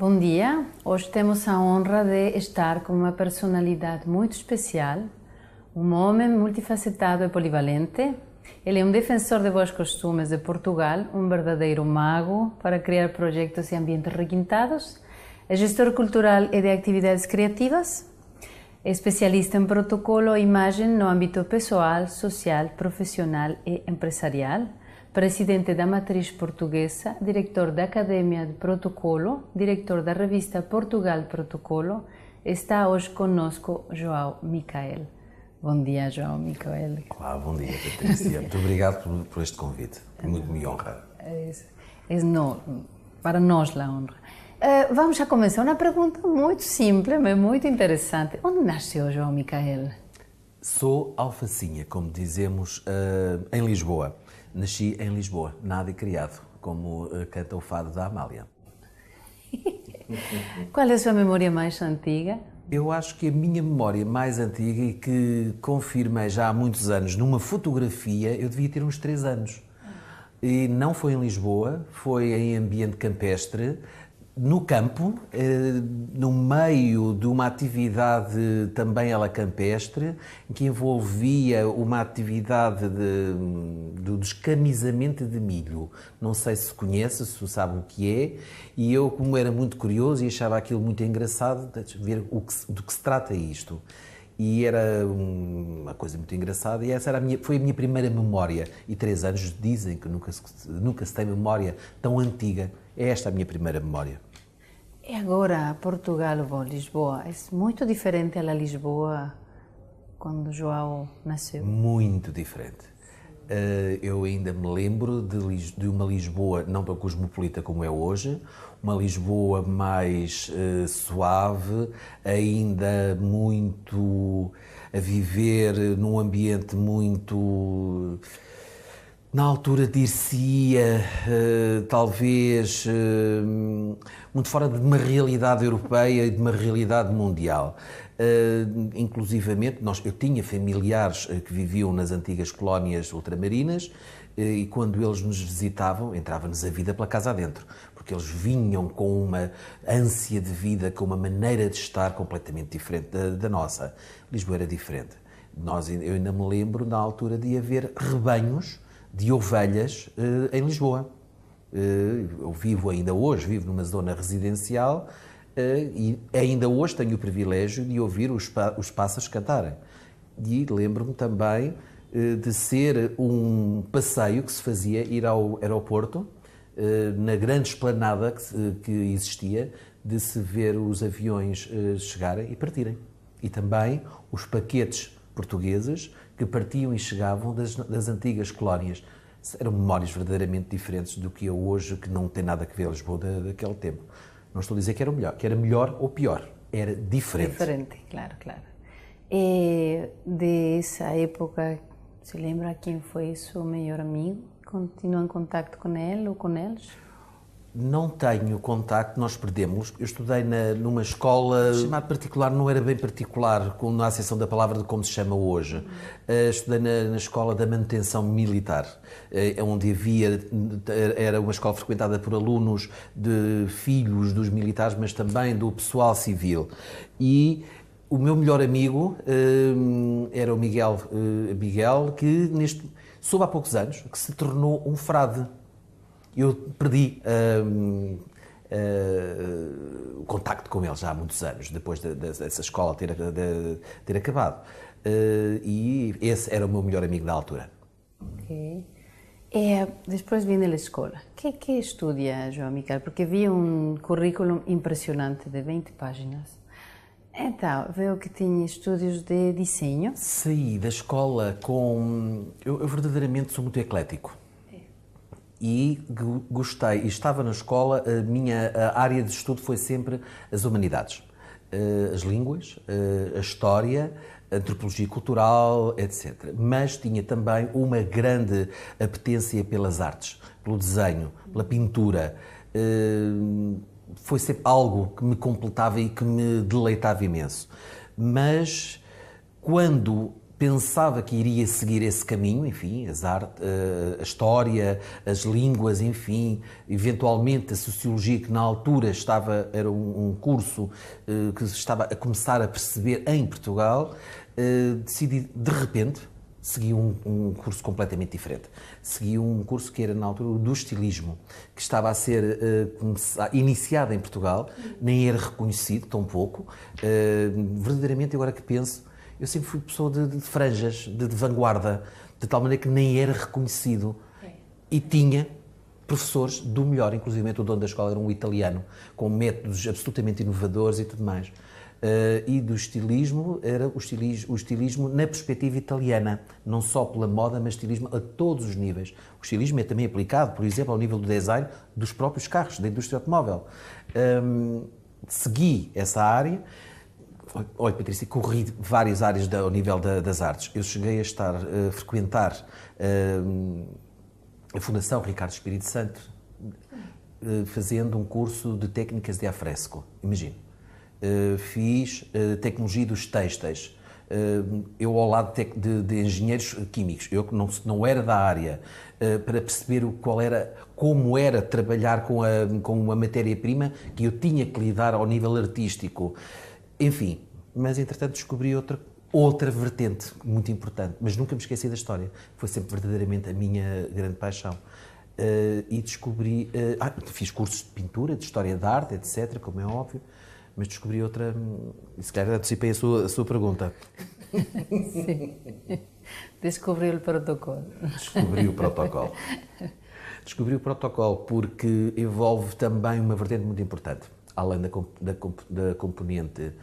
Bom dia, hoje temos a honra de estar com uma personalidade muito especial, um homem multifacetado e polivalente. Ele é um defensor de bons costumes de Portugal, um verdadeiro mago para criar projetos e ambientes requintados, é gestor cultural e de atividades criativas, é especialista em protocolo e imagem no âmbito pessoal, social, profissional e empresarial, presidente da Matriz Portuguesa, diretor da Academia de Protocolo, diretor da revista Portugal Protocolo. Está hoje conosco João Micael. Bom dia, João Micael. Olá, bom dia, Patrícia. Muito obrigado por este convite. Muito me honra. Para nós a honra. Vamos a começar uma pergunta muito simples, mas muito interessante. Onde nasceu João Micael? Sou alfacinha, como dizemos, em Lisboa. Nasci em Lisboa, nada e criado, como canta o fado da Amália. Qual é a sua memória mais antiga? Eu acho que a minha memória mais antiga e que confirmei já há muitos anos numa fotografia, eu devia ter uns 3 anos. E não foi em Lisboa, foi em ambiente campestre, no campo, no meio de uma atividade também ela campestre, que envolvia uma atividade do descamisamento de milho. Não sei se conhece, se sabe o que é, e eu, como era muito curioso e achava aquilo muito engraçado, de ver do que se trata isto. E era uma coisa muito engraçada, e essa foi a minha primeira memória. E 3 anos dizem que nunca se tem memória tão antiga. É esta a minha primeira memória. E agora, Portugal ou Lisboa, é muito diferente da Lisboa quando João nasceu? Muito diferente. Eu ainda me lembro de uma Lisboa não tão cosmopolita como é hoje, uma Lisboa mais suave, ainda muito a viver num ambiente muito... Na altura dir-se-ia, talvez, muito fora de uma realidade europeia e de uma realidade mundial. Inclusivamente, eu tinha familiares que viviam nas antigas colónias ultramarinas e quando eles nos visitavam, entrava-nos a vida pela casa adentro, porque eles vinham com uma ânsia de vida, com uma maneira de estar completamente diferente da nossa. Lisboa era diferente. Eu ainda me lembro, na altura, de haver rebanhos de ovelhas em Lisboa. Eu vivo numa zona residencial e ainda hoje tenho o privilégio de ouvir os pássaros cantarem. E lembro-me também de ser um passeio que se fazia ir ao aeroporto, na grande esplanada que existia, de se ver os aviões chegarem e partirem. E também os paquetes portugueses que partiam e chegavam das antigas colónias. Eram memórias verdadeiramente diferentes do que é hoje, que não tem nada a ver Lisboa daquele tempo. Não estou a dizer que era melhor ou pior, era diferente. Diferente, claro. E dessa época, se lembra quem foi seu melhor amigo? Continua em contato com ele ou com eles? Não tenho contacto, nós perdemos. Eu estudei numa escola, chamada particular, não era bem particular, na acessão da palavra de como se chama hoje. Estudei na escola da manutenção militar, onde era uma escola frequentada por alunos de filhos dos militares, mas também do pessoal civil. E o meu melhor amigo era o Miguel, que soube há poucos anos, que se tornou um frade. Eu perdi o contacto com ele já há muitos anos, depois dessa escola ter acabado. E esse era o meu melhor amigo da altura. Ok. Depois vem da escola. O que estuda, João Micael? Porque vi um currículo impressionante de 20 páginas. Então, veio que tinha estudos de desenho. Saí da escola eu verdadeiramente sou muito eclético. E gostei, e estava na escola, a minha área de estudo foi sempre as humanidades, as línguas, a história, a antropologia cultural, etc. Mas tinha também uma grande apetência pelas artes, pelo desenho, pela pintura. Foi sempre algo que me completava e que me deleitava imenso. Mas quando pensava que iria seguir esse caminho, enfim, a história, as línguas, enfim, eventualmente a sociologia, que na altura era um curso que estava a começar a perceber em Portugal, decidi, de repente, segui um curso completamente diferente. Segui um curso que era, na altura, o do estilismo, que estava a ser iniciado em Portugal, nem era reconhecido, tão pouco. Verdadeiramente, agora que penso, eu sempre fui pessoa de franjas, de vanguarda, de tal maneira que nem era reconhecido. E tinha professores do melhor, inclusive o dono da escola era um italiano, com métodos absolutamente inovadores e tudo mais. E do estilismo, era o estilismo na perspectiva italiana, não só pela moda, mas estilismo a todos os níveis. O estilismo é também aplicado, por exemplo, ao nível do design dos próprios carros, da indústria automóvel. Segui essa área. Olha, Patrícia, corri várias áreas ao nível das artes. Eu cheguei a frequentar a Fundação Ricardo Espírito Santo, fazendo um curso de técnicas de afresco. Imagino. Fiz tecnologia dos têxteis. Eu ao lado de engenheiros químicos, eu que não era da área, para perceber como era trabalhar com uma matéria-prima que eu tinha que lidar ao nível artístico. Enfim, mas entretanto descobri outra vertente muito importante, mas nunca me esqueci da história. Foi sempre verdadeiramente a minha grande paixão. E descobri... fiz cursos de pintura, de história da arte, etc., como é óbvio, mas descobri outra... Se calhar antecipei a sua pergunta. Sim. Descobri o protocolo. Descobri o protocolo. Descobri o protocolo porque envolve também uma vertente muito importante, além da componente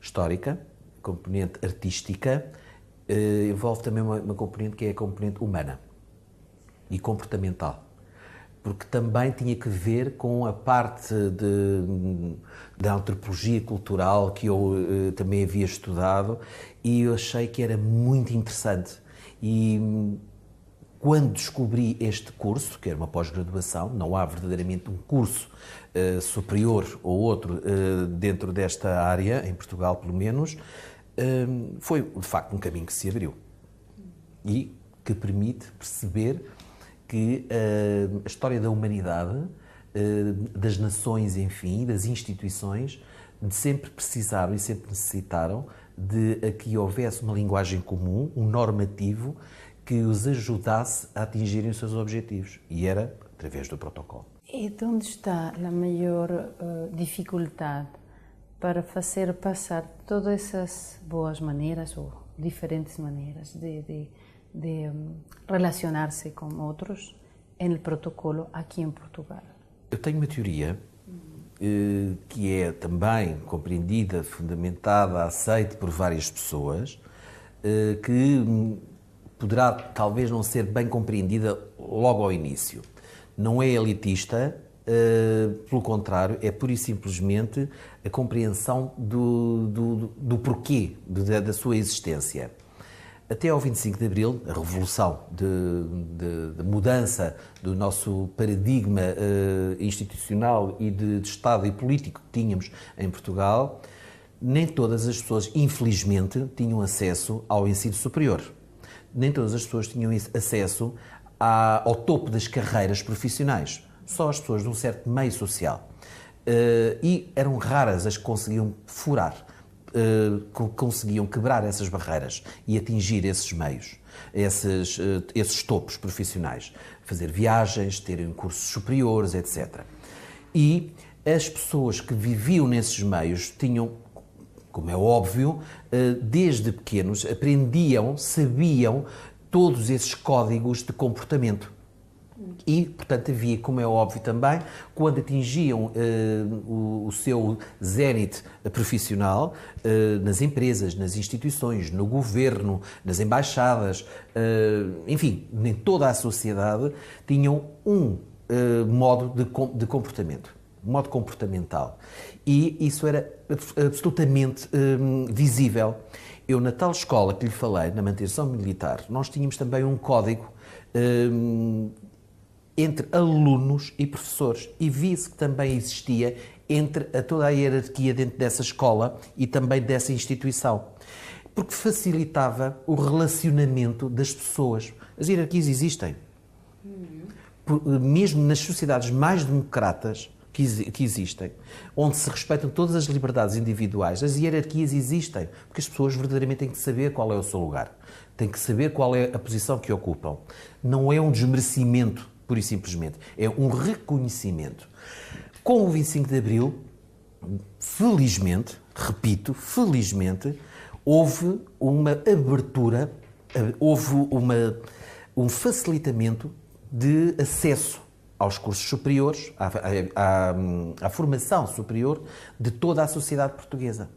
histórica, componente artística, envolve também uma componente que é a componente humana e comportamental, porque também tinha que ver com a parte da antropologia cultural que eu também havia estudado e eu achei que era muito interessante. E quando descobri este curso, que era uma pós-graduação, não há verdadeiramente um curso superior ou outro dentro desta área, em Portugal pelo menos, foi de facto um caminho que se abriu e que permite perceber que a história da humanidade, das nações, enfim, das instituições, sempre precisaram e sempre necessitaram de que houvesse uma linguagem comum, um normativo, que os ajudasse a atingirem os seus objetivos. E era através do protocolo. E onde está a maior dificuldade para fazer passar todas essas boas maneiras ou diferentes maneiras de relacionar-se com outros no protocolo aqui em Portugal? Eu tenho uma teoria que é também compreendida, fundamentada, aceita por várias pessoas, que poderá talvez não ser bem compreendida logo ao início. Não é elitista, pelo contrário, é pura e simplesmente a compreensão do porquê da sua existência. Até ao 25 de Abril, a revolução de mudança do nosso paradigma institucional e de Estado e político que tínhamos em Portugal, nem todas as pessoas, infelizmente, tinham acesso ao ensino superior. Nem todas as pessoas tinham acesso ao topo das carreiras profissionais. Só as pessoas de um certo meio social. E eram raras as que conseguiam furar, conseguiam quebrar essas barreiras e atingir esses meios, esses topos profissionais. Fazer viagens, terem cursos superiores, etc. E as pessoas que viviam nesses meios tinham, como é óbvio, desde pequenos aprendiam, sabiam todos esses códigos de comportamento. E, portanto, havia, como é óbvio também, quando atingiam o seu zénite profissional, nas empresas, nas instituições, no governo, nas embaixadas, enfim, em toda a sociedade, tinham um modo de comportamento, um modo comportamental. E isso era absolutamente visível. Eu, na tal escola que lhe falei, na manutenção militar, nós tínhamos também um código entre alunos e professores, e vi-se que também existia entre toda a hierarquia dentro dessa escola e também dessa instituição. Porque facilitava o relacionamento das pessoas. As hierarquias existem. Mesmo nas sociedades mais democratas que existem, onde se respeitam todas as liberdades individuais, as hierarquias existem, porque as pessoas verdadeiramente têm que saber qual é o seu lugar, têm que saber qual é a posição que ocupam. Não é um desmerecimento, pura e simplesmente, é um reconhecimento. Com o 25 de Abril, felizmente, repito, felizmente, houve uma abertura, houve um facilitamento de acesso aos cursos superiores, à formação superior de toda a sociedade portuguesa.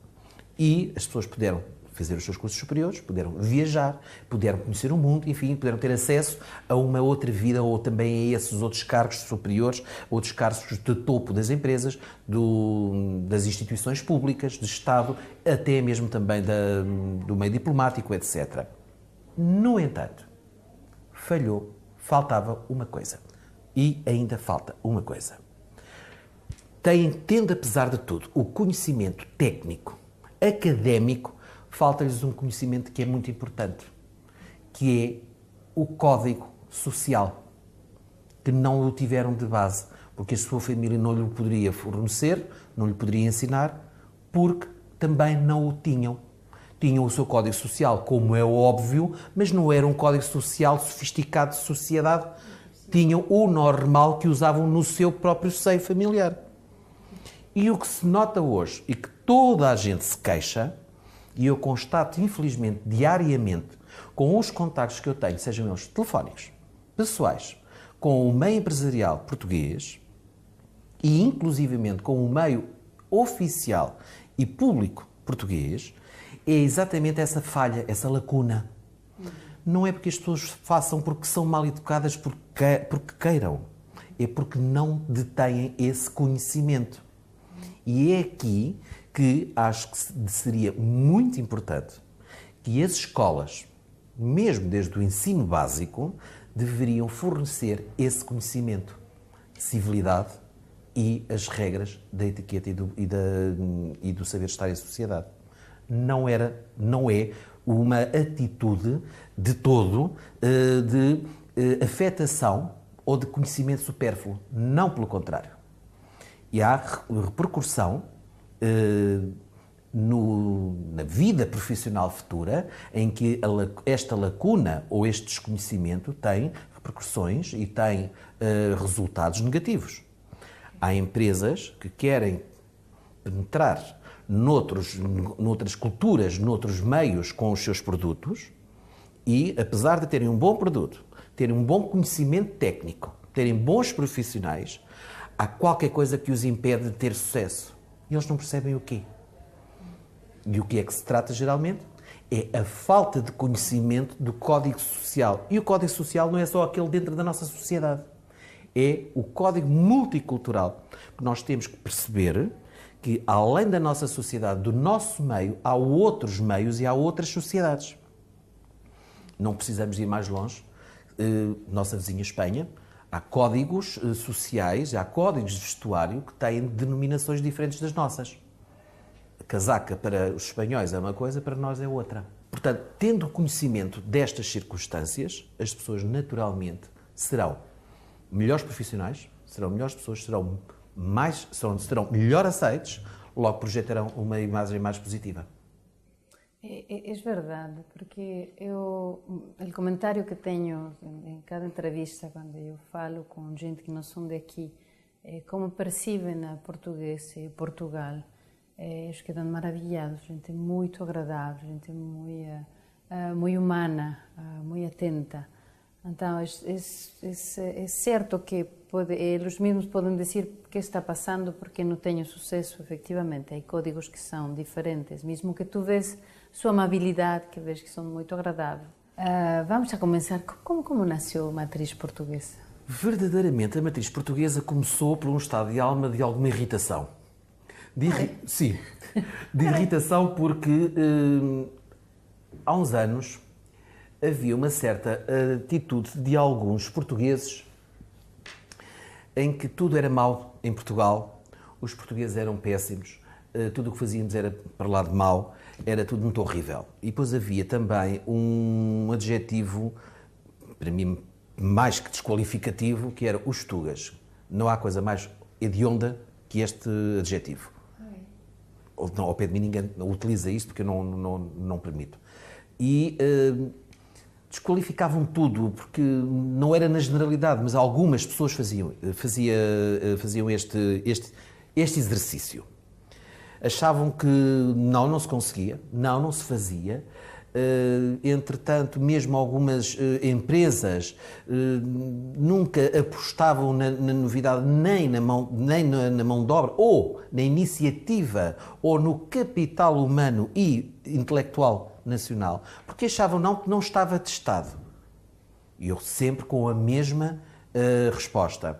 E as pessoas puderam fazer os seus cursos superiores, puderam viajar, puderam conhecer o mundo, enfim, puderam ter acesso a uma outra vida ou também a esses outros cargos superiores, outros cargos de topo das empresas, das instituições públicas, de Estado, até mesmo também do meio diplomático, etc. No entanto, faltava uma coisa. E ainda falta uma coisa. Tendo, apesar de tudo, o conhecimento técnico, académico, falta-lhes um conhecimento que é muito importante, que é o código social, que não o tiveram de base, porque a sua família não lhe poderia fornecer, não lhe poderia ensinar, porque também não o tinham. Tinham o seu código social, como é óbvio, mas não era um código social sofisticado de sociedade. Tinham o normal que usavam no seu próprio seio familiar. E o que se nota hoje, e que toda a gente se queixa, e eu constato, infelizmente, diariamente, com os contactos que eu tenho, sejam eles telefónicos, pessoais, com o meio empresarial português, e inclusivamente com o meio oficial e público português, é exatamente essa falha, essa lacuna. Não é porque as pessoas façam porque são mal educadas, porque queiram. É porque não detêm esse conhecimento. E é aqui que acho que seria muito importante que as escolas, mesmo desde o ensino básico, deveriam fornecer esse conhecimento de civilidade e as regras da etiqueta e do saber estar em sociedade. Não é uma atitude de todo de afetação ou de conhecimento supérfluo. Não, pelo contrário. E há repercussão na vida profissional futura em que esta lacuna ou este desconhecimento tem repercussões e tem resultados negativos. Há empresas que querem penetrar noutras culturas, noutros meios com os seus produtos e, apesar de terem um bom produto, terem um bom conhecimento técnico, terem bons profissionais, há qualquer coisa que os impede de ter sucesso. E eles não percebem o quê. E o que é que se trata, geralmente? É a falta de conhecimento do código social. E o código social não é só aquele dentro da nossa sociedade. É o código multicultural. Nós temos que perceber que, além da nossa sociedade, do nosso meio, há outros meios e há outras sociedades. Não precisamos ir mais longe. Nossa vizinha Espanha, há códigos sociais, há códigos de vestuário que têm denominações diferentes das nossas. A casaca para os espanhóis é uma coisa, para nós é outra. Portanto, tendo conhecimento destas circunstâncias, as pessoas naturalmente serão melhores profissionais, serão melhores pessoas, serão melhor aceites, logo projetarão uma imagem mais positiva. É verdade, porque o comentário que tenho em cada entrevista, quando eu falo com gente que não são daqui, como percebem a português e Portugal, eles quedam maravilhados, gente muito agradável, gente muito humana, muito atenta. Então, é certo que eles mesmos podem dizer o que está passando porque não tenho sucesso, efectivamente. Há códigos que são diferentes, mesmo que tu vês sua amabilidade, que vês que são muito agradáveis. Vamos a começar. Como nasceu a matriz portuguesa? Verdadeiramente, a matriz portuguesa começou por um estado de alma de alguma irritação. Sim, de irritação porque há uns anos havia uma certa atitude de alguns portugueses em que tudo era mau em Portugal, os portugueses eram péssimos, tudo o que fazíamos era para lá de mau era tudo muito horrível. E depois havia também um adjetivo, para mim, mais que desqualificativo, que era os tugas. Não há coisa mais hedionda que este adjetivo. Ao pé de mim ninguém utiliza isto porque eu não permito. E desqualificavam tudo, porque não era na generalidade, mas algumas pessoas faziam este exercício. Achavam que não se conseguia, não se fazia. Entretanto, mesmo algumas empresas nunca apostavam na novidade, nem na mão de obra, ou na iniciativa, ou no capital humano e intelectual nacional, porque achavam que não estava testado. E eu sempre com a mesma resposta.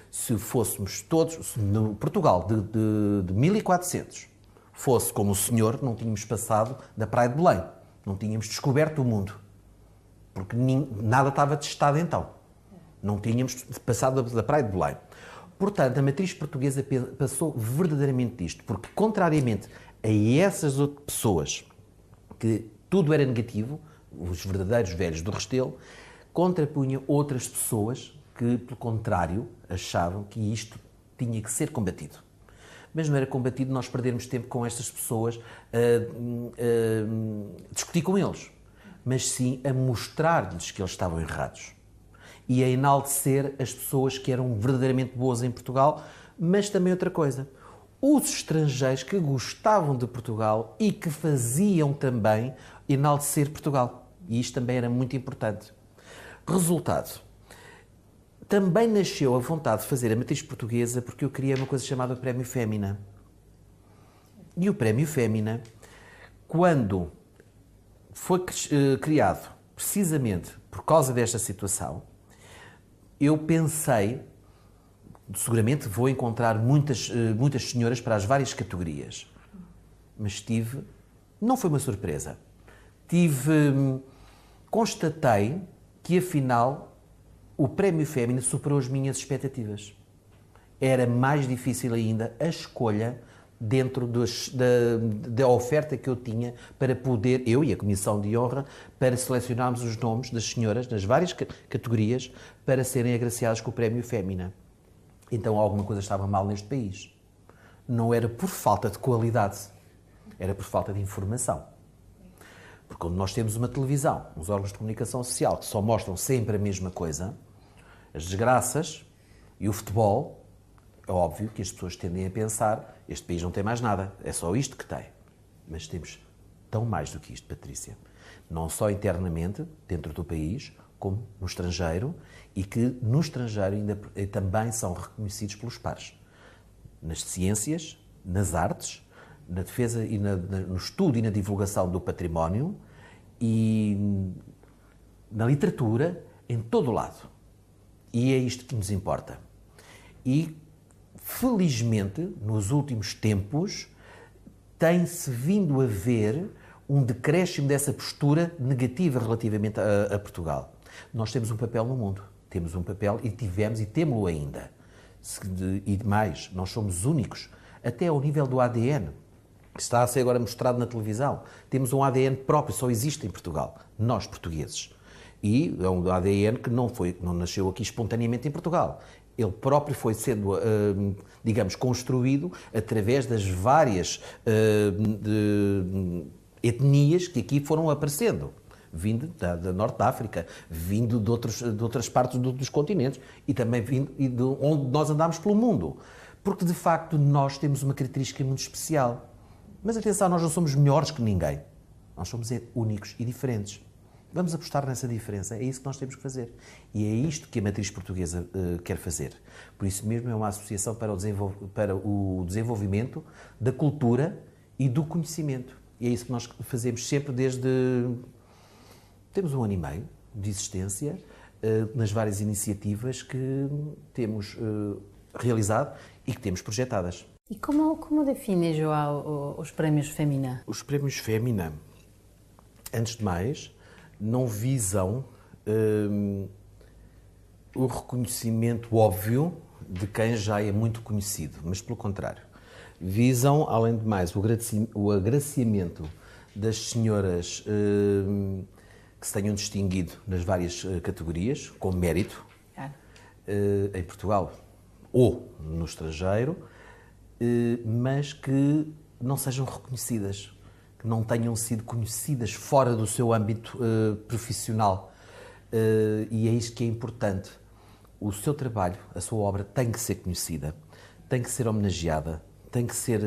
Se fôssemos todos, no Portugal de 1400, fosse como o senhor, não tínhamos passado da Praia de Belém. Não tínhamos descoberto o mundo, porque nada estava testado então. Não tínhamos passado da Praia de Belém. Portanto, a matriz portuguesa passou verdadeiramente disto, porque, contrariamente a essas outras pessoas que tudo era negativo, os verdadeiros velhos do Restelo, contrapunha outras pessoas que, pelo contrário, achavam que isto tinha que ser combatido. Mas não era combatido nós perdermos tempo com estas pessoas a discutir com eles, mas sim a mostrar-lhes que eles estavam errados e a enaltecer as pessoas que eram verdadeiramente boas em Portugal, mas também outra coisa, os estrangeiros que gostavam de Portugal e que faziam também enaltecer Portugal. E isto também era muito importante. Resultado. Também nasceu a vontade de fazer a matriz portuguesa porque eu queria uma coisa chamada Prémio Fémina. E o Prémio Fémina, quando foi criado precisamente por causa desta situação, eu pensei, seguramente vou encontrar muitas senhoras para as várias categorias, mas não foi uma surpresa, constatei que afinal o Prémio Fémina superou as minhas expectativas. Era mais difícil ainda a escolha dentro da oferta que eu tinha para poder, eu e a Comissão de Honra, para selecionarmos os nomes das senhoras nas várias categorias para serem agraciadas com o Prémio Fémina. Então alguma coisa estava mal neste país. Não era por falta de qualidade, era por falta de informação. Porque quando nós temos uma televisão, uns órgãos de comunicação social que só mostram sempre a mesma coisa, as desgraças e o futebol, é óbvio que as pessoas tendem a pensar, este país não tem mais nada, é só isto que tem. Mas temos tão mais do que isto, Patrícia. Não só internamente, dentro do país, como no estrangeiro, e que no estrangeiro ainda também são reconhecidos pelos pares. Nas ciências, nas artes, na defesa e no estudo e na divulgação do património e na literatura, em todo o lado. E é isto que nos importa. E, felizmente, nos últimos tempos, tem-se vindo a ver um decréscimo dessa postura negativa relativamente a Portugal. Nós temos um papel no mundo. Temos um papel e tivemos e temos-lo ainda. E mais, nós somos únicos, até ao nível do ADN, que está a ser agora mostrado na televisão. Temos um ADN próprio, só existe em Portugal, nós portugueses. E é um ADN que não nasceu aqui espontaneamente em Portugal. Ele próprio foi sendo, digamos, construído através das várias etnias que aqui foram aparecendo, vindo da Norte da África, vindo de outras partes dos continentes e também vindo de onde nós andamos pelo mundo. Porque, de facto, nós temos uma característica muito especial. Mas, atenção, nós não somos melhores que ninguém. Nós somos únicos e diferentes. Vamos apostar nessa diferença, é isso que nós temos que fazer. E é isto que a matriz portuguesa quer fazer. Por isso mesmo é uma associação para o desenvolvimento da cultura e do conhecimento. E é isso que nós fazemos sempre desde... Temos 1 ano e meio de existência nas várias iniciativas que temos realizado e que temos projetadas. E como define, João, os prémios Fémina? Os prémios Fémina, antes de mais, não visam o reconhecimento óbvio de quem já é muito conhecido, mas pelo contrário. Visam, além de mais, o agraciamento das senhoras que se tenham distinguido nas várias categorias, com mérito, em Portugal ou no estrangeiro, mas que não sejam reconhecidas, que não tenham sido conhecidas fora do seu âmbito profissional. E é isso que é importante. O seu trabalho, a sua obra tem que ser conhecida, tem que ser homenageada, tem que ser...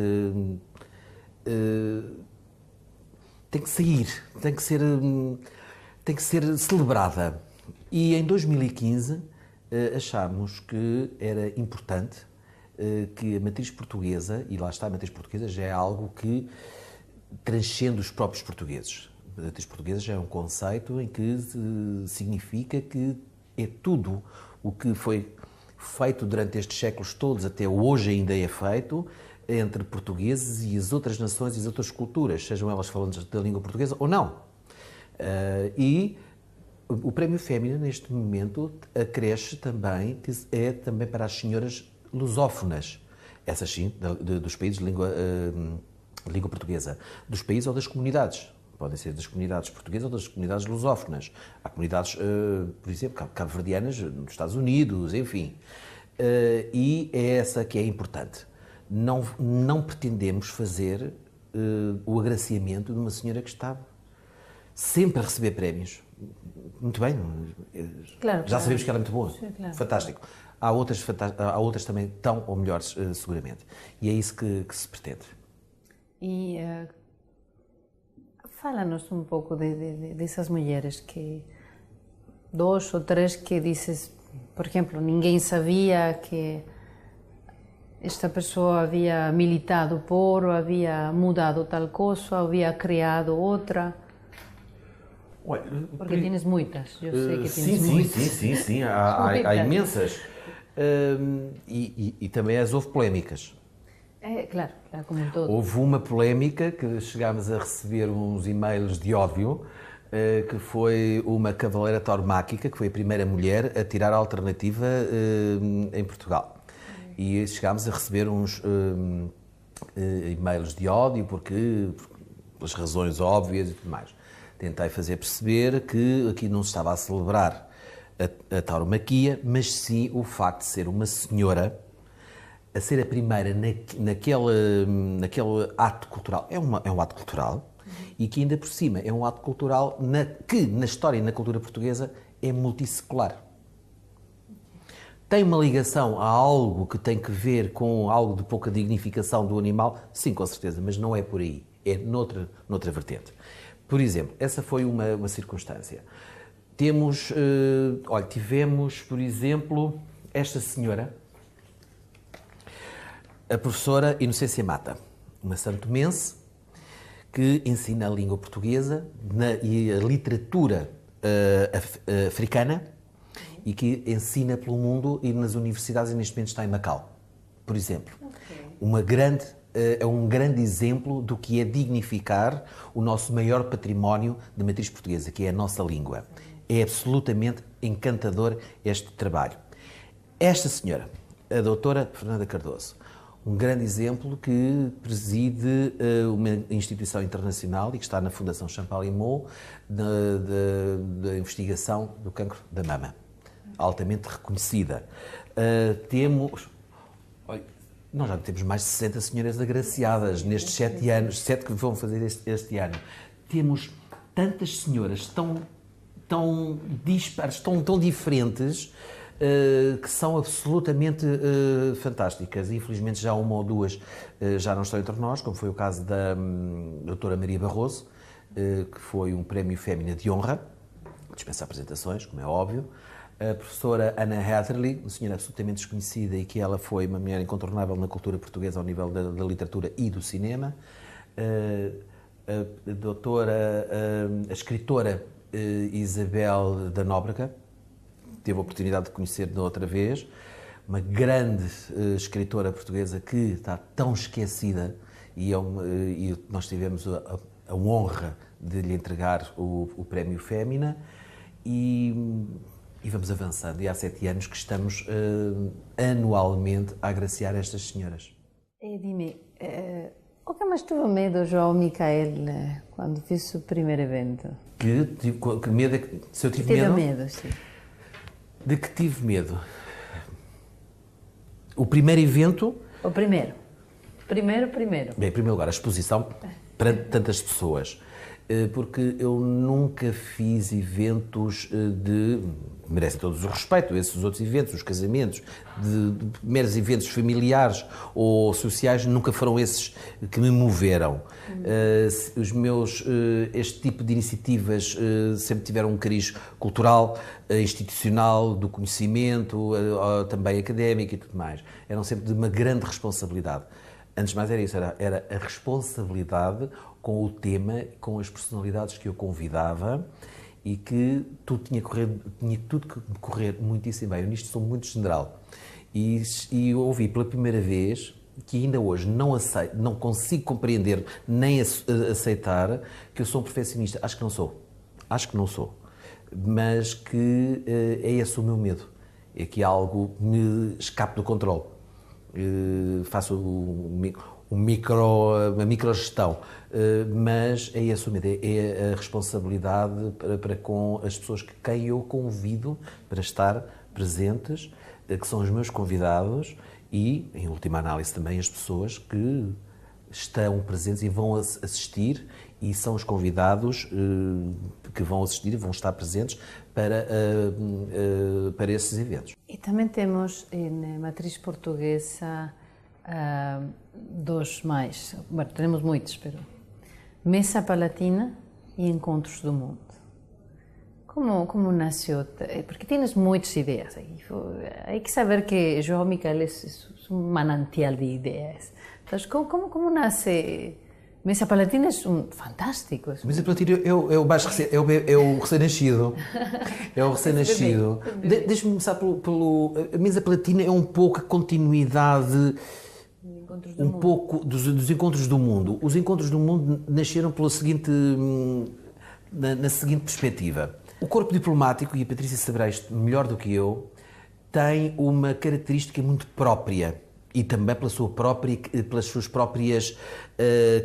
tem que sair, tem que ser celebrada. E em 2015 achámos que era importante que a matriz portuguesa, e lá está, a matriz portuguesa já é algo que transcende os próprios portugueses. A matriz portuguesa já é um conceito em que significa que é tudo o que foi feito durante estes séculos todos, até hoje ainda é feito, entre portugueses e as outras nações e as outras culturas, sejam elas falantes da língua portuguesa ou não. E o Prémio Fémina, neste momento, acresce também, que é também para as senhoras lusófonas, essas sim, dos países de língua portuguesa, dos países ou das comunidades. Podem ser das comunidades portuguesas ou das comunidades lusófonas. Há comunidades, por exemplo, cabo-verdianas nos Estados Unidos, enfim. E é essa que é importante. Não pretendemos fazer o agraciamento de uma senhora que está sempre a receber prémios. Muito bem, claro, já sabemos que ela é muito boa, sim, claro. Fantástico. Há outras também tão ou melhores, seguramente. E é isso que se pretende. E fala-nos um pouco dessas mulheres que, 2 ou 3 que dizes, por exemplo, ninguém sabia que esta pessoa havia militado por, ou havia mudado tal coisa, ou havia criado outra. Olha, porque tens muitas, eu sei que tens muitas. Sim, há imensas. E também houve polémicas. Claro, como em todo. Houve uma polémica que chegámos a receber uns e-mails de ódio, que foi uma cavaleira tauromáquica, que foi a primeira mulher a tirar a alternativa em Portugal. E chegámos a receber uns e-mails de ódio, pelas razões óbvias e tudo mais. Tentei fazer perceber que aqui não se estava a celebrar a tauromaquia, mas sim o facto de ser uma senhora a ser a primeira naquele ato cultural. É um ato cultural e que ainda por cima é um ato cultural que na história e na cultura portuguesa é multissecular. Tem uma ligação a algo que tem que ver com algo de pouca dignificação do animal? Sim, com certeza, mas não é por aí. É noutra vertente. Por exemplo, essa foi uma circunstância. Tivemos, por exemplo, esta senhora, a professora Inocência Mata, uma santomense que ensina a língua portuguesa e a literatura africana e que ensina pelo mundo e nas universidades, e neste momento está em Macau, por exemplo. É um grande exemplo do que é dignificar o nosso maior património de matriz portuguesa, que é a nossa língua. É absolutamente encantador este trabalho. Esta senhora, a doutora Fernanda Cardoso, um grande exemplo que preside uma instituição internacional e que está na Fundação Champalimaud da investigação do cancro da mama, altamente reconhecida. Nós já temos mais de 60 senhoras agraciadas nestes 7 anos, 7 que vão fazer este ano. Temos tantas senhoras tão dispares, tão diferentes, que são absolutamente fantásticas. Infelizmente já uma ou duas já não estão entre nós, como foi o caso da doutora Maria Barroso, que foi um prémio Fémina de honra, dispensa apresentações, como é óbvio. A professora Anna Hatherley, uma senhora absolutamente desconhecida e que ela foi uma mulher incontornável na cultura portuguesa ao nível da literatura e do cinema. A doutora, a escritora Isabel da Nóbrega, teve a oportunidade de conhecer da outra vez, uma grande escritora portuguesa que está tão esquecida e nós tivemos a honra de lhe entregar o Prémio Fémina e vamos avançando. E há 7 anos que estamos anualmente a agraciar estas senhoras. Dime, O que mais tive medo, João Micael, quando fiz o primeiro evento? Que medo é que... Se eu tive Tive medo? medo, sim. De que tive medo? O primeiro evento... O primeiro. Primeiro. Bem, em primeiro lugar, a exposição perante tantas pessoas. Porque eu nunca fiz eventos merecem todos o respeito, esses outros eventos, os casamentos, de meros eventos familiares ou sociais, nunca foram esses que me moveram. Este tipo de iniciativas sempre tiveram um cariz cultural, institucional, do conhecimento, também académico e tudo mais. Eram sempre de uma grande responsabilidade. Antes de mais era isso, era a responsabilidade com o tema, com as personalidades que eu convidava e que tinha tudo que correr muitíssimo bem. Eu nisto sou muito general. E ouvi pela primeira vez, que ainda hoje não consigo compreender nem aceitar, que eu sou um perfeccionista. Acho que não sou. Mas que é esse o meu medo. É que algo me escape do controle. Faço uma microgestão, mas é esse o medo, é a responsabilidade para com as pessoas que quem eu convido para estar presentes, que são os meus convidados e, em última análise, também as pessoas que estão presentes e vão assistir e são os convidados que vão assistir e vão estar presentes para esses eventos. E também temos na matriz portuguesa dois mais, bueno, temos muitos, pero Mesa Palatina e Encontros do Mundo. Como nasceu? Porque tens muitas ideias. Hay que saber que João Micael é um manantial de ideias. Então, como nasce? Mesa Palatina é fantástico. Mesa Palatina é o recém-nascido. É o recém-nascido. Deixa-me começar pelo... A Mesa Palatina é um pouco a continuidade... dos Encontros do Mundo. Os Encontros do Mundo nasceram na seguinte perspectiva. O corpo diplomático, e a Patrícia saberá isto melhor do que eu, tem uma característica muito própria e também pelas suas próprias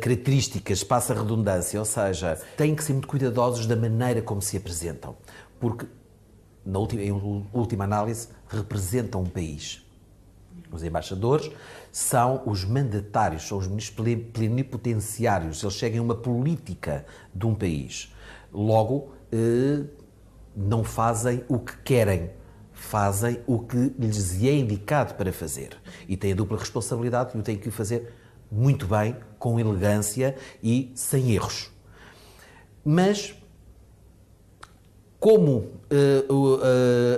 características, passa a redundância, ou seja, têm que ser muito cuidadosos da maneira como se apresentam, porque, em última análise, representam um país. Os embaixadores são os mandatários, são os ministros plenipotenciários, eles seguem uma política de um país. Logo, não fazem o que querem, fazem o que lhes é indicado para fazer. E têm a dupla responsabilidade e o têm que fazer muito bem, com elegância e sem erros. Mas, como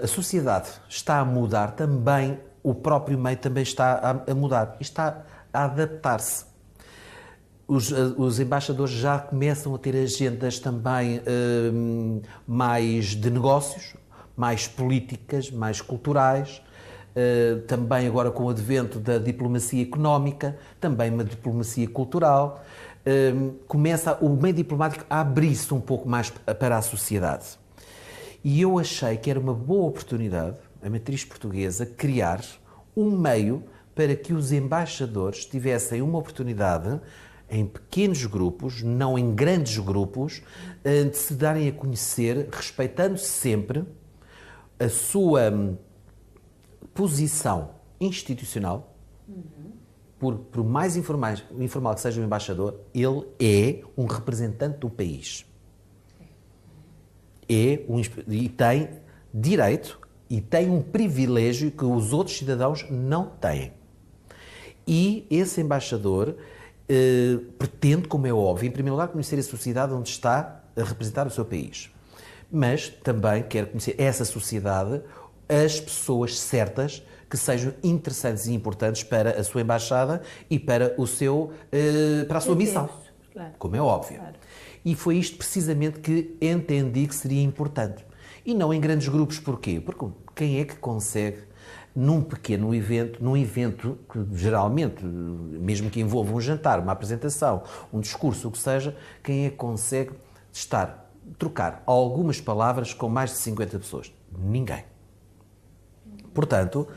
a sociedade está a mudar, também o próprio meio também está a mudar, está a adaptar-se. Os embaixadores já começam a ter agendas também mais de negócios, mais políticas, mais culturais, também agora com o advento da diplomacia económica, também uma diplomacia cultural. Começa o meio diplomático a abrir-se um pouco mais para a sociedade. E eu achei que era uma boa oportunidade, a matriz portuguesa, criar um meio para que os embaixadores tivessem uma oportunidade em pequenos grupos, não em grandes grupos, de se darem a conhecer, respeitando sempre a sua posição institucional. Por mais informal que seja o embaixador, ele é um representante do país. E tem direito e tem um privilégio que os outros cidadãos não têm. E esse embaixador pretende, como é óbvio, em primeiro lugar, conhecer a sociedade onde está a representar o seu país. Mas também quer conhecer essa sociedade, as pessoas certas que sejam interessantes e importantes para a sua embaixada e para a sua missão, claro. Como é óbvio. Claro. E foi isto precisamente que entendi que seria importante. E não em grandes grupos, porquê? Porque quem é que consegue, num pequeno evento, num evento que geralmente, mesmo que envolva um jantar, uma apresentação, um discurso, o que seja, quem é que consegue trocar algumas palavras com mais de 50 pessoas? Ninguém. Portanto,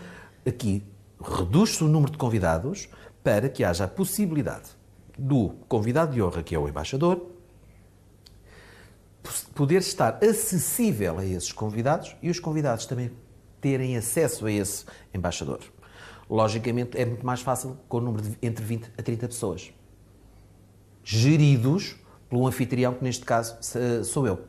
aqui reduz-se o número de convidados para que haja a possibilidade do convidado de honra, que é o embaixador, poder estar acessível a esses convidados e os convidados também terem acesso a esse embaixador. Logicamente, é muito mais fácil com o número de entre 20 a 30 pessoas, geridos pelo anfitrião, que neste caso sou eu.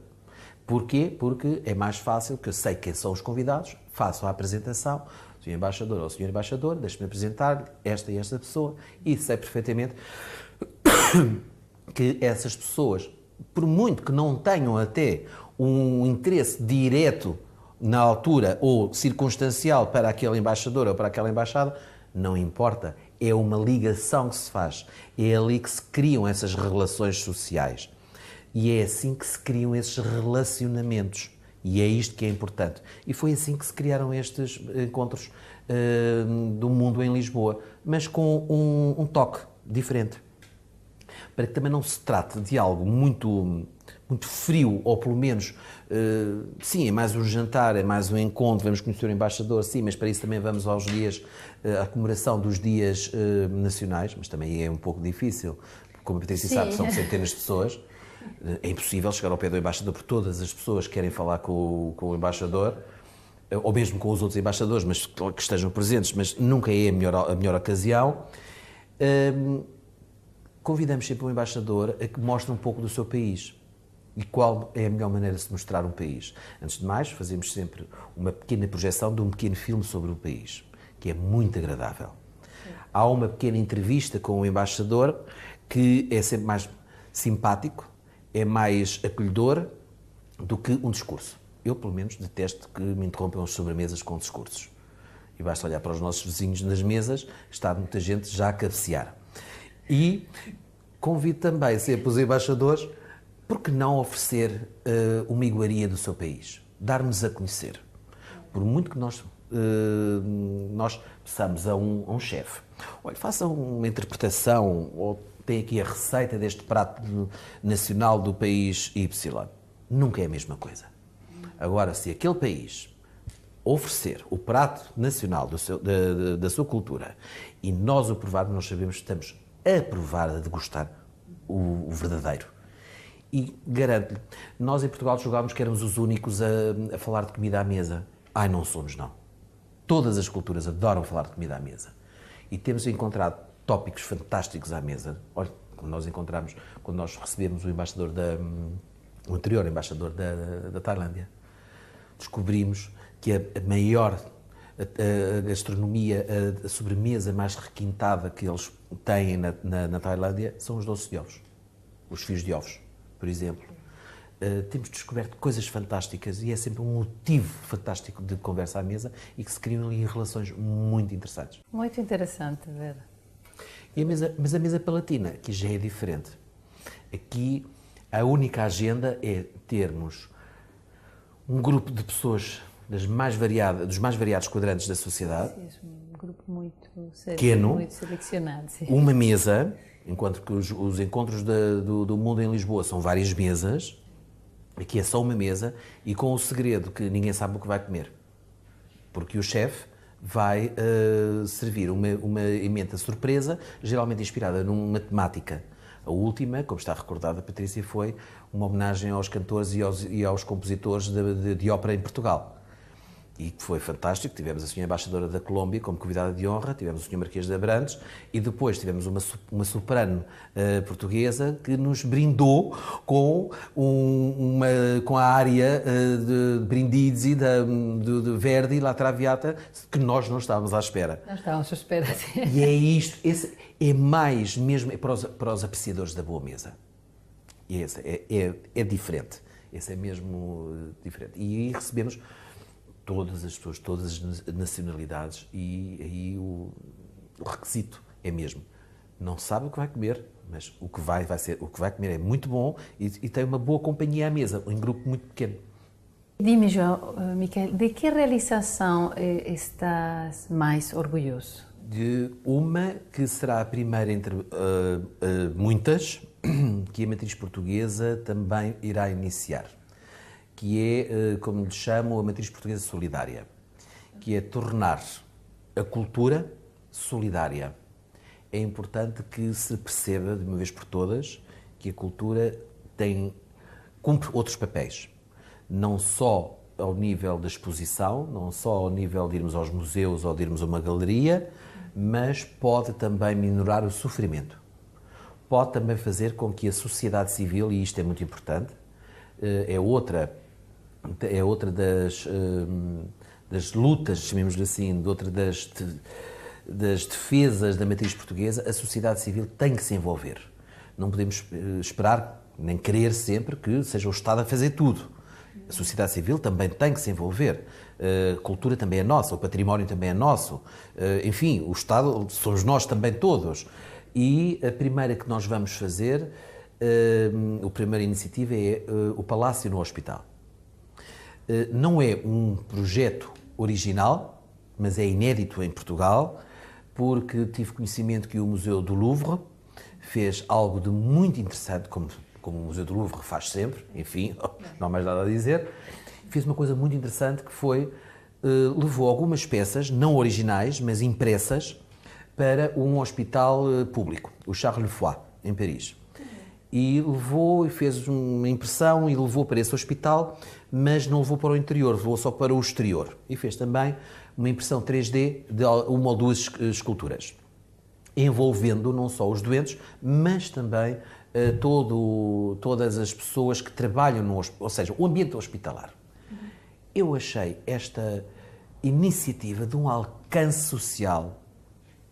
Porquê? Porque é mais fácil, que eu sei quem são os convidados, faço a apresentação, Sr. Embaixador ou Sr. Embaixador, deixe-me apresentar esta e esta pessoa, e sei perfeitamente que essas pessoas, por muito que não tenham até um interesse direto na altura ou circunstancial para aquele embaixador ou para aquela embaixada, não importa. É uma ligação que se faz. É ali que se criam essas relações sociais. E é assim que se criam esses relacionamentos. E é isto que é importante. E foi assim que se criaram estes encontros do mundo em Lisboa, mas com um toque diferente. Para que também não se trate de algo muito frio, ou pelo menos, sim, é mais um jantar, é mais um encontro, vamos conhecer o embaixador, sim, mas para isso também vamos aos dias, à comemoração dos dias nacionais, mas também é um pouco difícil, porque, como a Patrícia sabe, são centenas de pessoas, é impossível chegar ao pé do embaixador, porque todas as pessoas querem falar com o embaixador, ou mesmo com os outros embaixadores, mas que estejam presentes, mas nunca é a melhor ocasião. Convidamos sempre o embaixador a que mostre um pouco do seu país e qual é a melhor maneira de se mostrar um país. Antes de mais, fazemos sempre uma pequena projeção de um pequeno filme sobre o país, que é muito agradável. Há uma pequena entrevista com o embaixador que é sempre mais simpático, é mais acolhedor do que um discurso. Eu, pelo menos, detesto que me interrompam as sobremesas com discursos. E basta olhar para os nossos vizinhos nas mesas, está muita gente já a cabecear. E convido também sempre os embaixadores, por que não oferecer uma iguaria do seu país? Dar-nos a conhecer. Por muito que nós peçamos a um chefe, olha, faça uma interpretação, ou tem aqui a receita deste prato nacional do país Y. Nunca é a mesma coisa. Agora, se aquele país oferecer o prato nacional da sua cultura e nós o provarmos, nós sabemos que estamos a provar, a degustar o verdadeiro. E garanto-lhe, nós em Portugal julgávamos que éramos os únicos a falar de comida à mesa. Ai, não somos, não. Todas as culturas adoram falar de comida à mesa. E temos encontrado tópicos fantásticos à mesa. Olha, quando nós recebemos o anterior embaixador da Tailândia, descobrimos que a maior a gastronomia, a sobremesa mais requintada que eles têm na Tailândia são os doces de ovos, os fios de ovos, por exemplo. Temos descoberto coisas fantásticas e é sempre um motivo fantástico de conversa à mesa e que se criam ali relações muito interessantes. Muito interessante ver. Mas a mesa palatina, aqui já é diferente. Aqui a única agenda é termos um grupo de pessoas dos mais variados quadrantes da sociedade. Sim, um grupo muito pequeno, muito selecionado. Sim. Uma mesa, enquanto que os encontros do mundo em Lisboa são várias mesas, aqui é só uma mesa e com o segredo que ninguém sabe o que vai comer. Porque o chefe vai servir uma emenda surpresa, geralmente inspirada numa temática. A última, como está recordada, Patrícia, foi uma homenagem aos cantores e aos compositores de ópera em Portugal. E que foi fantástico. Tivemos a Sra. Embaixadora da Colômbia como convidada de honra, tivemos o Sr. Marquês de Abrantes e depois tivemos uma soprano portuguesa que nos brindou com com a área de Brindisi, de Verdi, La Traviata, que nós não estávamos à espera. Não estávamos à espera, sim. E é isto, esse é mais mesmo para os apreciadores da boa mesa. E esse é diferente. Esse é mesmo diferente. E aí recebemos todas as pessoas, todas as nacionalidades e aí o requisito é mesmo. Não sabe o que vai comer, mas o que vai comer é muito bom e tem uma boa companhia à mesa, um grupo muito pequeno. Dime, João, Miquel, de que realização estás mais orgulhoso? De uma que será a primeira entre muitas, que a Matriz Portuguesa também irá iniciar, que é, como lhe chamo, a Matriz Portuguesa Solidária, que é tornar a cultura solidária. é importante que se perceba, de uma vez por todas, que a cultura cumpre outros papéis. Não só ao nível da exposição, não só ao nível de irmos aos museus ou de irmos a uma galeria, mas pode também minorar o sofrimento. Pode também fazer com que a sociedade civil, e isto é muito importante, é outra das lutas, chamemos-lhe assim, das defesas da matriz portuguesa, a sociedade civil tem que se envolver. Não podemos esperar, nem querer sempre que seja o Estado a fazer tudo. A sociedade civil também tem que se envolver. A cultura também é nossa, o património também é nosso. Enfim, o Estado somos nós também todos. E a primeira que nós vamos fazer, a primeira iniciativa é o Palácio no Hospital. Não é um projeto original, mas é inédito em Portugal, porque tive conhecimento que o Museu do Louvre fez algo de muito interessante, como o Museu do Louvre faz sempre, enfim, não há mais nada a dizer. Fez uma coisa muito interessante que foi, levou algumas peças, não originais, mas impressas, para um hospital público, o Charles Le Foix, em Paris. E levou, e fez uma impressão e levou para esse hospital, mas não levou para o interior, levou só para o exterior. E fez também uma impressão 3D de uma ou duas esculturas, envolvendo não só os doentes, mas também todas as pessoas que trabalham no hospital, ou seja, o ambiente hospitalar. Eu achei esta iniciativa de um alcance social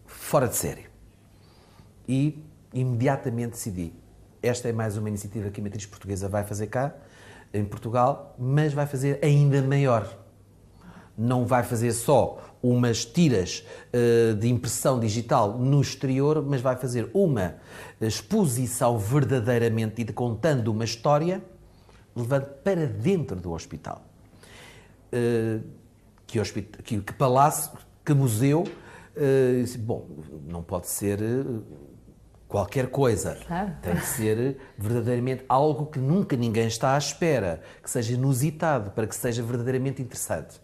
fora de série. E imediatamente decidi, esta é mais uma iniciativa que a Matriz Portuguesa vai fazer cá, em Portugal, mas vai fazer ainda maior. Não vai fazer só umas tiras de impressão digital no exterior, mas vai fazer uma exposição verdadeiramente e contando uma história, levando para dentro do hospital. Que palácio, que museu, bom, não pode ser qualquer coisa. Claro. Tem que ser verdadeiramente algo que nunca ninguém está à espera, que seja inusitado, para que seja verdadeiramente interessante.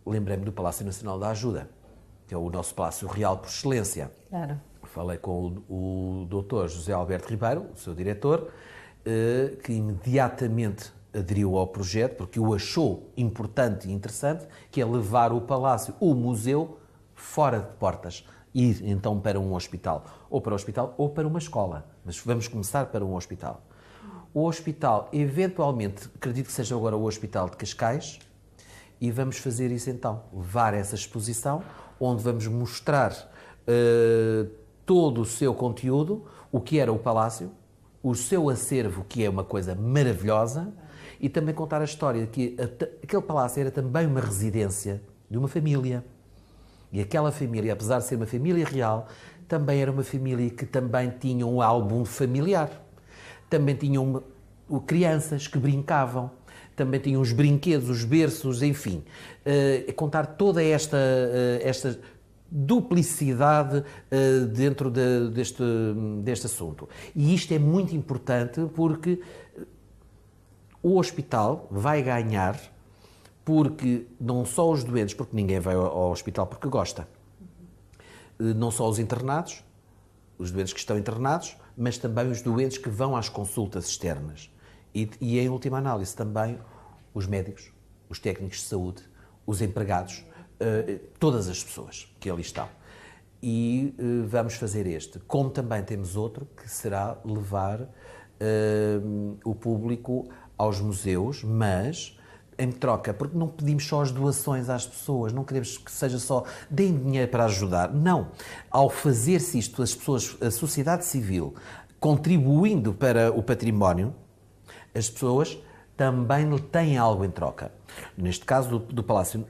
Lembrei-me do Palácio Nacional da Ajuda, que é o nosso Palácio Real por excelência. Claro. Falei com o Dr. José Alberto Ribeiro, o seu diretor, que imediatamente aderiu ao projeto, porque o achou importante e interessante, que é levar o palácio, o museu, fora de portas. Ir então para um hospital ou para uma escola. Mas vamos começar para um hospital. O hospital, eventualmente, acredito que seja agora o Hospital de Cascais, e vamos fazer isso então, levar essa exposição, onde vamos mostrar todo o seu conteúdo, o que era o palácio, o seu acervo, que é uma coisa maravilhosa, e também contar a história de que aquele palácio era também uma residência de uma família. E aquela família, apesar de ser uma família real, também era uma família que também tinha um álbum familiar. Também tinham crianças que brincavam. Também tinham os brinquedos, os berços, enfim. Contar toda esta duplicidade dentro deste assunto. E isto é muito importante porque o hospital vai ganhar, porque não só os doentes, porque ninguém vai ao hospital porque gosta, não só os internados, os doentes que estão internados, mas também os doentes que vão às consultas externas. E em última análise também os médicos, os técnicos de saúde, os empregados, todas as pessoas que ali estão. E vamos fazer este. Como também temos outro, que será levar o público aos museus, mas em troca, porque não pedimos só as doações às pessoas, não queremos que seja só deem dinheiro para ajudar. Não. Ao fazer-se isto, as pessoas, a sociedade civil, contribuindo para o património, as pessoas também têm algo em troca. Neste caso do Palácio,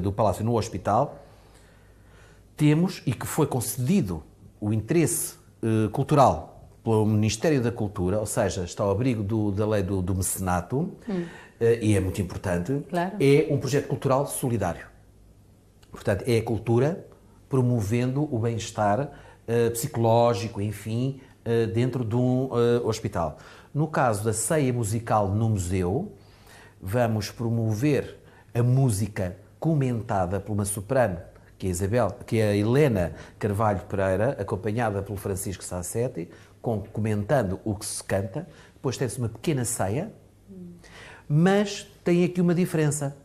do Palácio no Hospital, temos, e que foi concedido o interesse cultural pelo Ministério da Cultura, ou seja, está ao abrigo da lei do mecenato, e é muito importante, claro. É um projeto cultural solidário. Portanto, é a cultura promovendo o bem-estar psicológico, enfim, dentro de um hospital. No caso da ceia musical no museu, vamos promover a música comentada por uma soprano que é a Helena Carvalho Pereira, acompanhada pelo Francisco Sassetti, comentando o que se canta. Depois tem-se uma pequena ceia, mas tem aqui uma diferença.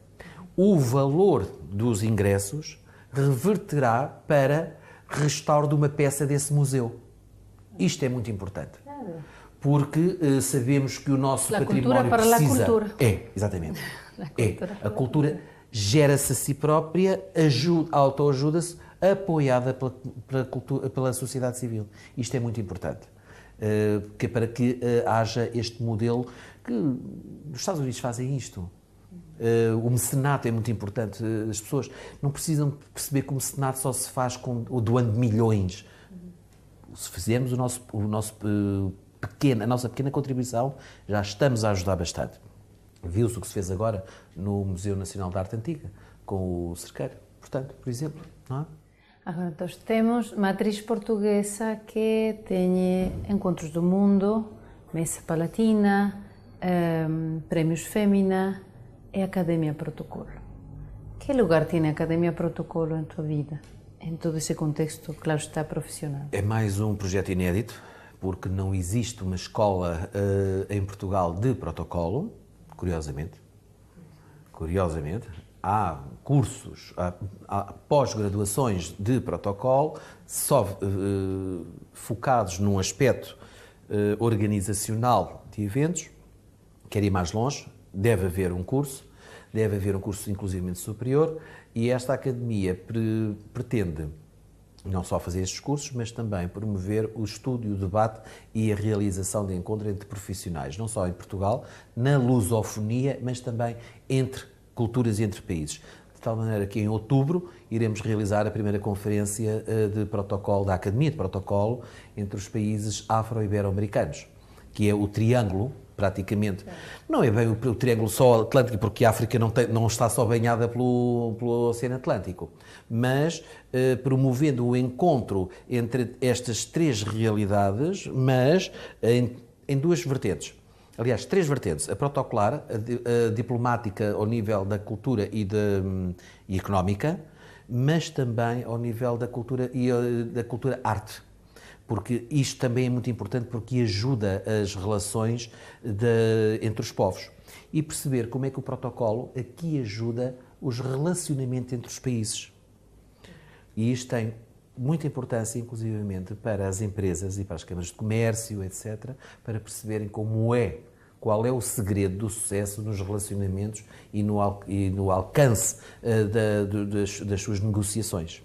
O valor dos ingressos reverterá para restauro de uma peça desse museu. Isto é muito importante. Porque sabemos que o nosso património precisa... Exatamente. A cultura gera-se a si própria, autoajuda-se, apoiada pela sociedade civil. Isto é muito importante. Para que haja este modelo que os Estados Unidos fazem isto. O mecenato é muito importante. As pessoas não precisam perceber que o mecenato só se faz doando milhões. Se fizermos a nossa pequena contribuição, já estamos a ajudar bastante. Viu-se o que se fez agora no Museu Nacional de Arte Antiga, com o Cerqueiro, portanto, por exemplo, não é? Agora, nós temos matriz portuguesa que tem encontros do mundo, Mesa Palatina, Prémios Fémina e Academia Protocolo. Que lugar tem a Academia Protocolo em tua vida? Em todo esse contexto, claro está, profissional. É mais um projeto inédito, porque não existe uma escola em Portugal de protocolo, curiosamente. Há cursos, há pós-graduações de protocolo, só focados num aspecto organizacional de eventos. Quer ir mais longe, deve haver um curso inclusivamente superior, e esta academia pretende não só fazer estes cursos, mas também promover o estudo, o debate e a realização de encontros entre profissionais, não só em Portugal, na lusofonia, mas também entre culturas e entre países. De tal maneira que em outubro iremos realizar a primeira conferência de protocolo, da Academia de Protocolo, entre os países afro-ibero-americanos, que é o triângulo, praticamente. Não é bem o triângulo só atlântico, porque a África não está só banhada pelo Oceano Atlântico, mas promovendo o encontro entre estas três realidades, mas em duas vertentes. Aliás, três vertentes: a protocolar, a diplomática ao nível da cultura e económica, mas também ao nível da cultura e da cultura-arte. Porque isto também é muito importante, porque ajuda as relações entre os povos. E perceber como é que o protocolo aqui ajuda os relacionamentos entre os países. E isto tem muita importância, inclusivamente, para as empresas e para as câmaras de comércio, etc., para perceberem qual é o segredo do sucesso nos relacionamentos e no alcance das suas negociações.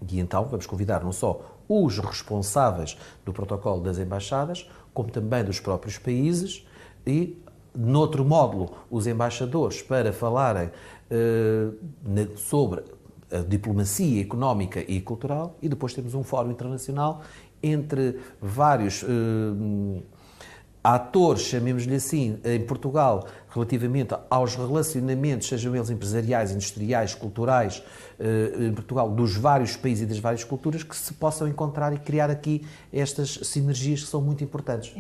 E então vamos convidar não só os responsáveis do protocolo das embaixadas, como também dos próprios países e, noutro módulo, os embaixadores para falarem sobre a diplomacia económica e cultural, e depois temos um fórum internacional entre vários atores, chamemos-lhe assim, em Portugal, relativamente aos relacionamentos, sejam eles empresariais, industriais, culturais, em Portugal, dos vários países e das várias culturas, que se possam encontrar e criar aqui estas sinergias que são muito importantes.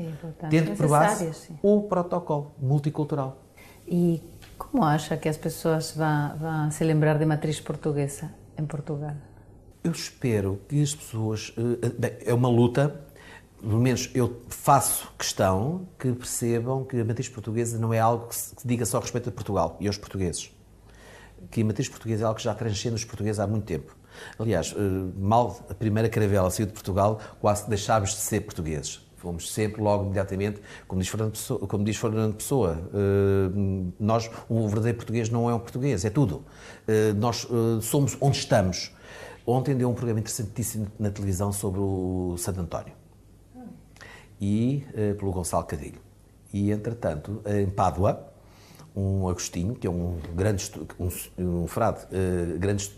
Tendo por base o protocolo multicultural. E como acha que as pessoas vão se lembrar de matriz portuguesa em Portugal? Eu espero que as pessoas... é uma luta. Pelo menos eu faço questão que percebam que a matriz portuguesa não é algo que se diga só a respeito de Portugal e aos portugueses. Que a matriz portuguesa é algo que já transcende os portugueses há muito tempo. Aliás, mal a primeira caravela saiu de Portugal, quase deixámos de ser portugueses. Fomos sempre, logo, imediatamente, como diz Fernando Pessoa, um verdadeiro português não é um português, é tudo. Nós somos onde estamos. Ontem deu um programa interessantíssimo na televisão sobre o Santo António. E pelo Gonçalo Cadilho. E, entretanto, em Pádua, um Agostinho, que é um frade, grande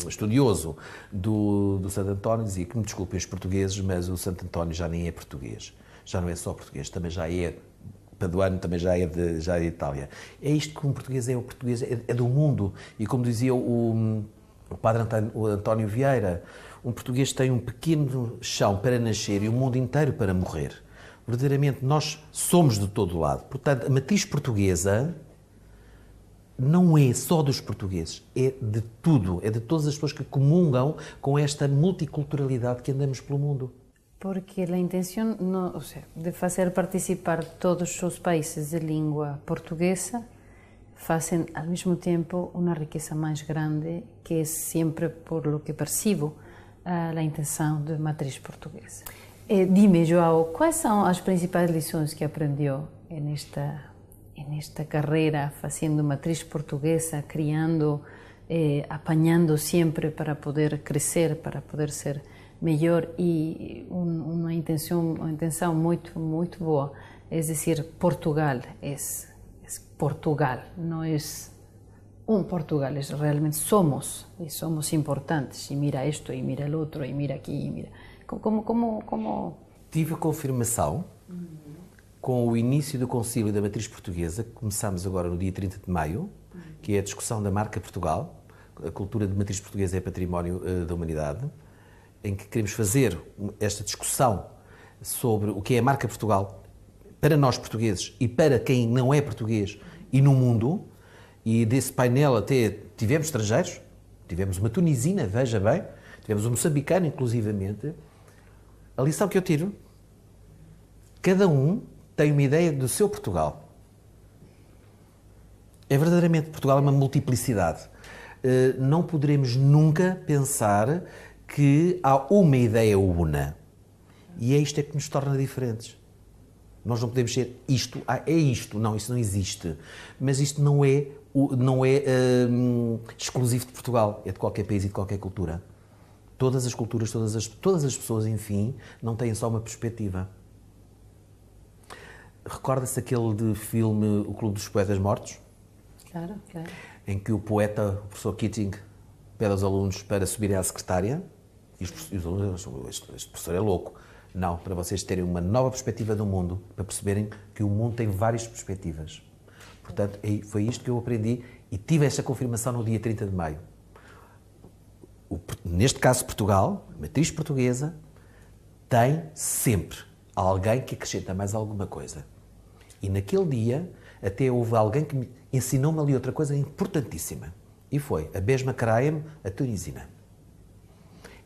estudioso do Santo António, dizia que me desculpem os portugueses, mas o Santo António já nem é português. Já não é só português, também já é paduano, também já é de Itália. É isto que um português é. O português é do mundo. E como dizia o padre António Vieira, um português tem um pequeno chão para nascer e um mundo inteiro para morrer. Verdadeiramente, nós somos de todo lado. Portanto, a matriz portuguesa não é só dos portugueses, é de tudo, é de todas as pessoas que comungam com esta multiculturalidade que andamos pelo mundo. Porque a intenção de fazer participar todos os países de língua portuguesa fazem ao mesmo tempo uma riqueza mais grande, que é sempre, por lo que percebo, a intenção de matriz portuguesa. Dime, João, quais são as principais lições que aprendeu nesta carreira, fazendo matriz portuguesa, criando, apanhando sempre para poder crescer, para poder ser melhor, e uma intenção muito, muito boa, é dizer, Portugal é Portugal, não é Portugal, é realmente somos, e somos importantes, e mira isto, e mira o outro, e mira aqui, e mira... Como... Tive a confirmação com o início do Concílio da Matriz Portuguesa, que começámos agora no dia 30 de maio, que é a discussão da marca Portugal. A cultura de matriz portuguesa é património da humanidade, em que queremos fazer esta discussão sobre o que é a marca Portugal para nós portugueses e para quem não é português e no mundo. E desse painel até tivemos estrangeiros, tivemos uma tunisina, veja bem, tivemos um moçambicano inclusivamente. A lição que eu tiro, cada um tem uma ideia do seu Portugal. É verdadeiramente, Portugal é uma multiplicidade. Não poderemos nunca pensar que há uma ideia una. E é isto que nos torna diferentes. Nós não podemos ser isto, é isto. Não, isso não existe. Mas isto não é exclusivo de Portugal, é de qualquer país e de qualquer cultura. Todas as culturas, todas as pessoas, enfim, não têm só uma perspectiva. Recorda-se aquele de filme O Clube dos Poetas Mortos? Claro. Em que o poeta, o professor Keating, pede aos alunos para subirem à secretária e os alunos, este professor é louco. Não, para vocês terem uma nova perspectiva do mundo, para perceberem que o mundo tem várias perspectivas. Portanto, foi isto que eu aprendi e tive esta confirmação no dia 30 de maio. Neste caso, Portugal, a matriz portuguesa, tem sempre alguém que acrescenta mais alguma coisa. E naquele dia, até houve alguém que me ensinou-me ali outra coisa importantíssima. E foi a Besma Karaem, a tunisina.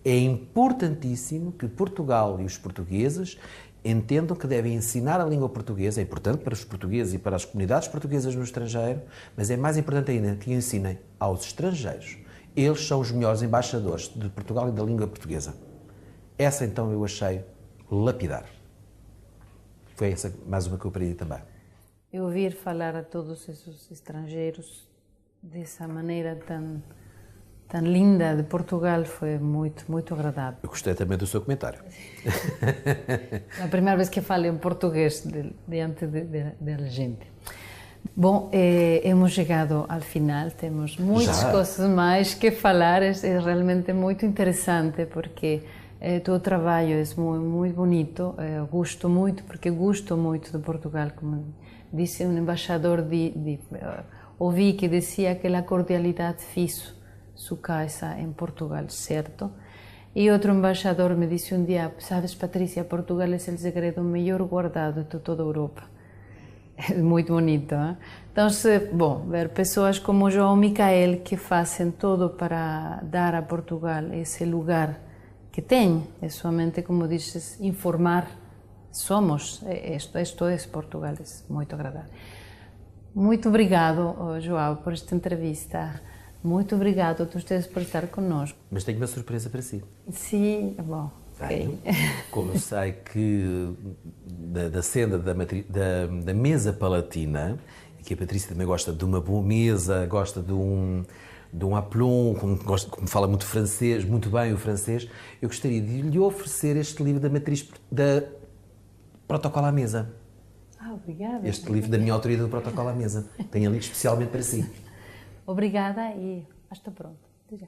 É importantíssimo que Portugal e os portugueses entendam que devem ensinar a língua portuguesa. É importante para os portugueses e para as comunidades portuguesas no estrangeiro, mas é mais importante ainda que ensinem aos estrangeiros. Eles são os melhores embaixadores de Portugal e da língua portuguesa. Essa, então, eu achei lapidar. Foi essa mais uma que eu aprendi também. Eu ouvir falar a todos esses estrangeiros dessa maneira tão linda de Portugal foi muito, muito agradável. Eu gostei também do seu comentário. É a primeira vez que falo em português diante da gente. Bom, hemos chegado ao final, temos muitas coisas mais que falar, é realmente muito interessante porque teu trabalho é muito bonito, gosto muito, porque gosto muito de Portugal, como disse um embaixador, ouvi que dizia que a cordialidade fez sua casa em Portugal, certo? E outro embaixador me disse um dia, sabes, Patrícia, Portugal é o segredo melhor guardado de toda a Europa. É muito bonito, hein? Então, bom, ver pessoas como João Micael que fazem tudo para dar a Portugal esse lugar que tem, é somente, como dizes, informar. Somos, isto é Portugal, é muito agradável. Muito obrigado, João, por esta entrevista. Muito obrigado a todos vocês por estar conosco. Mas tenho uma surpresa para si. Sim, bom. Okay. Como eu sei que da senda da mesa palatina, e que a Patrícia também gosta de uma boa mesa, gosta de um aplomb, como fala muito francês, muito bem o francês, eu gostaria de lhe oferecer este livro da matriz da Protocolo à Mesa. Obrigada. Este livro da minha autoria do Protocolo à Mesa. Tenho ali especialmente para si. Obrigada e hasta pronto. Até já.